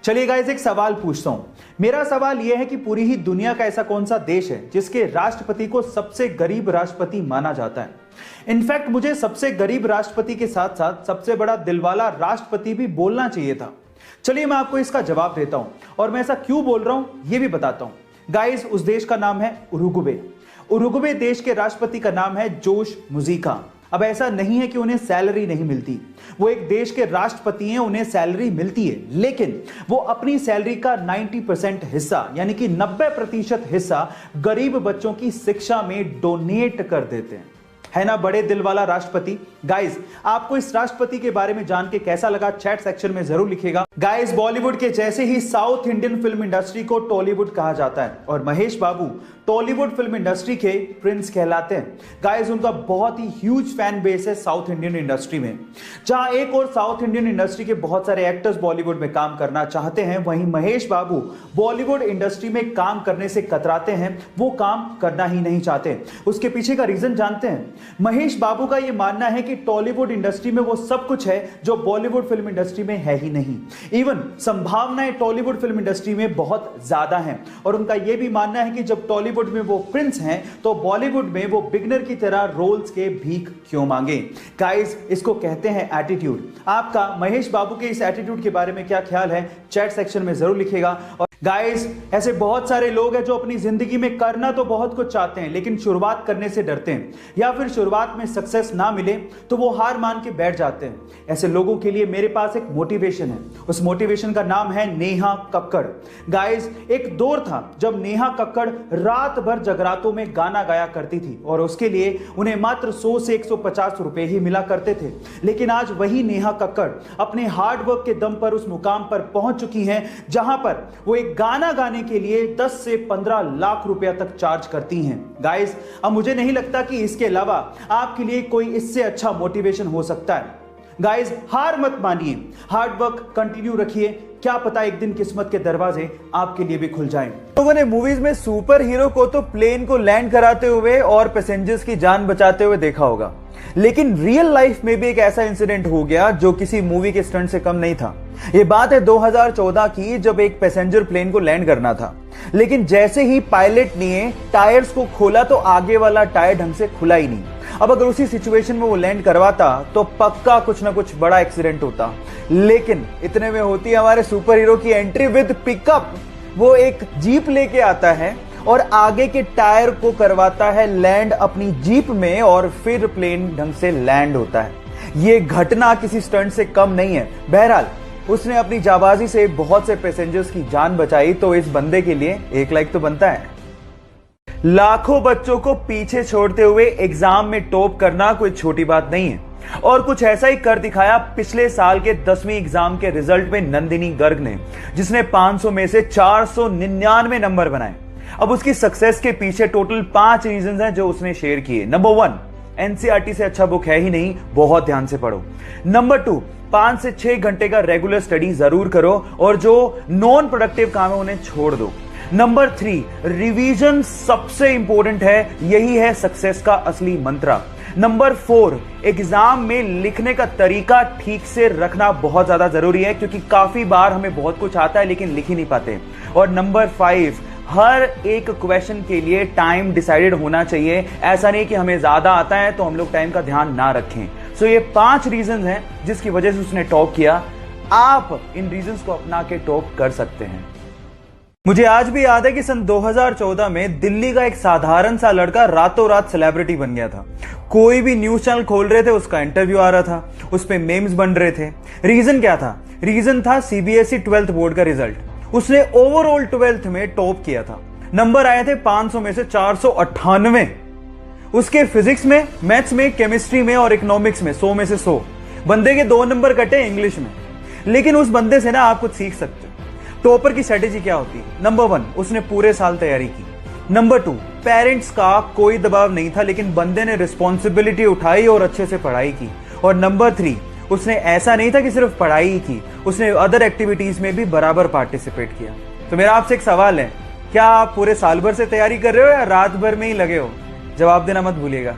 चलिए गाइस, एक सवाल पूछता हूं। मेरा सवाल यह है कि पूरी ही दुनिया का ऐसा कौन सा देश है जिसके राष्ट्रपति को सबसे गरीब राष्ट्रपति माना जाता है। इनफैक्ट मुझे सबसे गरीब राष्ट्रपति के साथ साथ सबसे बड़ा दिलवाला राष्ट्रपति भी बोलना चाहिए था। चलिए मैं आपको इसका जवाब देता हूं और मैं ऐसा क्यों बोल रहा हूं यह भी बताता हूं। गाइस, उस देश का नाम है उरुग्वे। उरुग्वे देश के राष्ट्रपति का नाम है जोश मुजिका। अब ऐसा नहीं है कि उन्हें सैलरी नहीं मिलती, वो एक देश के राष्ट्रपति हैं, उन्हें सैलरी मिलती है, लेकिन वो अपनी सैलरी का 90% हिस्सा यानी कि 90% हिस्सा गरीब बच्चों की शिक्षा में डोनेट कर देते हैं। है ना बड़े दिल वाला राष्ट्रपति। गाइस, आपको इस राष्ट्रपति के बारे में जान के कैसा लगा चैट सेक्शन में जरूर लिखिएगा। गाइस, बॉलीवुड के जैसे ही साउथ इंडियन फिल्म इंडस्ट्री को टॉलीवुड कहा जाता है और महेश बाबू टॉलीवुड फिल्म इंडस्ट्री के प्रिंस कहलाते हैं। गाइस, उनका बहुत ही ह्यूज फैन बेस है साउथ इंडियन इंडस्ट्री में। जहां एक और साउथ इंडियन इंडस्ट्री के बहुत सारे एक्टर्स बॉलीवुड में काम करना चाहते हैं, वहीं महेश बाबू बॉलीवुड इंडस्ट्री में काम करने से कतराते हैं, वो काम करना ही नहीं चाहते। उसके पीछे का रीजन जानते हैं? महेश बाबू का यह मानना है कि टॉलीवुड इंडस्ट्री में वो सब कुछ है जो बॉलीवुड फिल्म इंडस्ट्री में है ही नहीं। इवन संभावनाएं टॉलीवुड फिल्म इंडस्ट्री में बहुत ज्यादा हैं और उनका यह भी मानना है कि जब टॉलीवुड में वो प्रिंस हैं तो बॉलीवुड में वो बिगनर की तरह रोल्स के भीख क्यों मांगे। गाइस, इसको कहते हैं एटीट्यूड। आपका महेश बाबू के इस एटीट्यूड के बारे में क्या ख्याल है चैट सेक्शन में जरूर लिखिएगा। और गाइस, ऐसे बहुत सारे लोग हैं जो अपनी जिंदगी में करना तो बहुत कुछ चाहते हैं लेकिन शुरुआत करने से डरते हैं, या फिर शुरुआत में सक्सेस ना मिले तो वो हार मान के बैठ जाते हैं। ऐसे लोगों के लिए मेरे पास एक मोटिवेशन है। उस मोटिवेशन का नाम है नेहा कक्कड़। गाइस, एक दौर था जब नेहा कक्कड़ रात भर जगरातों में गाना गाया करती थी और उसके लिए उन्हें मात्र 100 से 150 रुपए ही मिला करते थे। लेकिन आज वही नेहा कक्कड़ अपने हार्डवर्क के दम पर उस मुकाम पर पहुंच चुकी हैं जहां पर वो एक गाना गाने के लिए 10 से 15 लाख रुपया तक चार्ज करती हैं। गाइस, अब मुझे नहीं लगता कि इसके अलावा आपके लिए कोई इससे अच्छा मोटिवेशन हो सकता है। गाइस, हार मत मानिए, हार्डवर्क कंटिन्यू रखिए, क्या पता एक दिन किस्मत के दरवाजे आपके लिए भी खुल जाएं। लोगों ने मूवीज में सुपर हीरो को तो प्लेन को लैंड कराते हुए और पैसेंजर्स की जान बचाते हुए देखा होगा, लेकिन रियल लाइफ में भी एक ऐसा इंसिडेंट हो गया जो किसी मूवी के स्टंट से कम नहीं था। ये बात है 2014 की, जब एक पैसेंजर प्लेन को लैंड करना था, लेकिन जैसे ही पायलट ने टायर्स को खोला तो आगे वाला टायर ढंग से खुला ही नहीं। अब अगर उसी सिचुएशन में वो लैंड करवाता तो पक्का कुछ ना कुछ बड़ा एक्सीडेंट होता, लेकिन इतने में होती है हमारे सुपर हीरो की एंट्री विद पिकअप। वो एक जीप लेके आता है और आगे के टायर को करवाता है लैंड अपनी जीप में और फिर प्लेन ढंग से लैंड होता है। ये घटना किसी स्टंट से कम नहीं है। बहरहाल, उसने अपनी जाबाजी से बहुत से पैसेंजर्स की जान बचाई, तो इस बंदे के लिए 1 लाइक तो बनता है। लाखों बच्चों को पीछे छोड़ते हुए एग्जाम में टॉप करना कोई छोटी बात नहीं है, और कुछ ऐसा ही कर दिखाया पिछले साल के 10वीं एग्जाम के रिजल्ट में नंदिनी गर्ग ने, जिसने 500 में से 499 नंबर बनाए। अब उसकी सक्सेस के पीछे टोटल 5 रीजंस हैं जो उसने शेयर किए। नंबर 1, एनसीईआरटी से अच्छा बुक है ही नहीं, बहुत ध्यान से पढ़ो। नंबर 2, 5 से 6 घंटे का रेगुलर स्टडी जरूर करो और जो नॉन प्रोडक्टिव काम है उन्हें छोड़ दो। नंबर 3, रिवीजन सबसे इंपॉर्टेंट है, यही है सक्सेस का असली मंत्र। नंबर 4, एग्जाम में लिखने का तरीका ठीक से रखना बहुत ज्यादा जरूरी है, क्योंकि काफी बार हमें बहुत कुछ आता है लेकिन लिख ही नहीं पाते। और नंबर 5, हर एक क्वेश्चन के लिए टाइम डिसाइडेड होना चाहिए। ऐसा नहीं कि हमें ज्यादा आता है तो हम लोग टाइम का ध्यान ना रखें। सो ये 5 रीजंस हैं जिसकी वजह से उसने टॉप किया। आप इन रीजंस को अपना के टॉप कर सकते हैं। मुझे आज भी याद है कि सन 2014 में दिल्ली का एक साधारण सा लड़का रातों रात सेलिब्रिटी बन गया था। कोई भी न्यूज चैनल खोल रहे थे, उसका इंटरव्यू आ रहा था, उस पे मेम्स बन रहे थे। रीजन क्या था? रीजन था सीबीएसई 12th बोर्ड का रिजल्ट। उसने ओवरऑल 12th में टॉप किया था। नंबर आए थे 500 में से 498। उसके फिजिक्स में, मैथ्स में, केमिस्ट्री में और इकोनॉमिक्स में 100 में से 100। बंदे के 2 नंबर कटे इंग्लिश में। लेकिन उस बंदे से ना आप कुछ सीख सकते हो। टॉपर की स्ट्रेटेजी क्या होती है? नंबर 1, उसने पूरे साल तैयारी की। नंबर 2, पेरेंट्स का कोई दबाव नहीं था, लेकिन बंदे ने रिस्पॉन्सिबिलिटी उठाई और अच्छे से पढ़ाई की। और नंबर 3, उसने ऐसा नहीं था कि सिर्फ पढ़ाई ही की, उसने अदर एक्टिविटीज में भी बराबर पार्टिसिपेट किया। तो मेरा आपसे एक सवाल है, क्या आप पूरे साल भर से तैयारी कर रहे हो या रात भर में ही लगे हो? जवाब देना मत भूलिएगा।